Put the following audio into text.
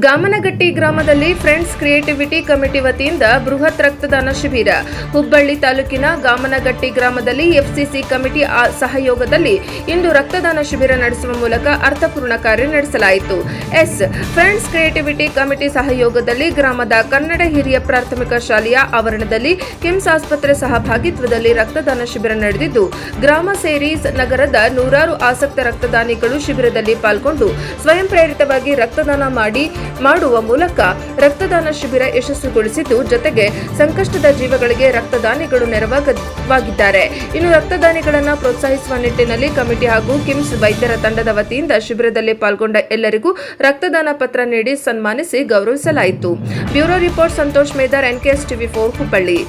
ಗಾಮನಗಟ್ಟಿ ಗ್ರಾಮದಲ್ಲಿ friends creativity committee ವತಿಯಿಂದ ಬೃಹತ್ ರಕ್ತದಾನ ಶಿಬಿರ. ಹುಬ್ಬಳ್ಳಿ ತಾಲೂಕಿನ ಗಾಮನಗಟ್ಟಿ ಗ್ರಾಮದಲ್ಲಿ ಎಫ್ಸಿಸಿ ಕಮಿಟಿ ಸಹಯೋಗದಲ್ಲಿ ಇಂದು ರಕ್ತದಾನ ಶಿಬಿರ ನಡೆಸುವ ಮೂಲಕ ಅರ್ಥಪೂರ್ಣ ಕಾರ್ಯ ನಡೆಸಲಾಯಿತು. ಫ್ರೆಂಡ್ಸ್ ಕ್ರಿಯೇಟಿವಿಟಿ ಕಮಿಟಿ ಸಹಯೋಗದಲ್ಲಿ ಗ್ರಾಮದ ಕನ್ನಡ ಹಿರಿಯ ಪ್ರಾಥಮಿಕ ಶಾಲೆಯ ಆವರಣದಲ್ಲಿ ಕಿಮ್ಸ್ ಆಸ್ಪತ್ರೆ ಸಹಭಾಗಿತ್ವದಲ್ಲಿ ರಕ್ತದಾನ ಶಿಬಿರ ನಡೆದಿದ್ದು, ಗ್ರಾಮ ಸೇರಿ ನಗರದ ನೂರಾರು ಆಸಕ್ತ ರಕ್ತದಾನಿಗಳು ಶಿಬಿರದಲ್ಲಿ ಪಾಲ್ಗೊಂಡು ಸ್ವಯಂ ಪ್ರೇರಿತವಾಗಿ ರಕ್ತದಾನ ಮಾಡುವ ಮೂಲಕ ರಕ್ತದಾನ ಶಿಬಿರ ಯಶಸ್ವಿಗೊಳಿಸಿದ್ದು, ಜೊತೆಗೆ ಸಂಕಷ್ಟದ ಜೀವಗಳಿಗೆ ರಕ್ತದಾನಿಗಳು ನೆರವಾಗಿದ್ದಾರೆ. ಇನ್ನು ರಕ್ತದಾನಿಗಳನ್ನು ಪ್ರೋತ್ಸಾಹಿಸುವ ನಿಟ್ಟಿನಲ್ಲಿ ಕಮಿಟಿ ಹಾಗೂ ಕಿಮ್ಸ್ ವೈದ್ಯರ ತಂಡದ ವತಿಯಿಂದ ಶಿಬಿರದಲ್ಲಿ ಪಾಲ್ಗೊಂಡ ಎಲ್ಲರಿಗೂ ರಕ್ತದಾನ ಪತ್ರ ನೀಡಿ ಸನ್ಮಾನಿಸಿ ಗೌರವಿಸಲಾಯಿತು. Bureau report Santosh Medar, NKS TV4 Hubballi.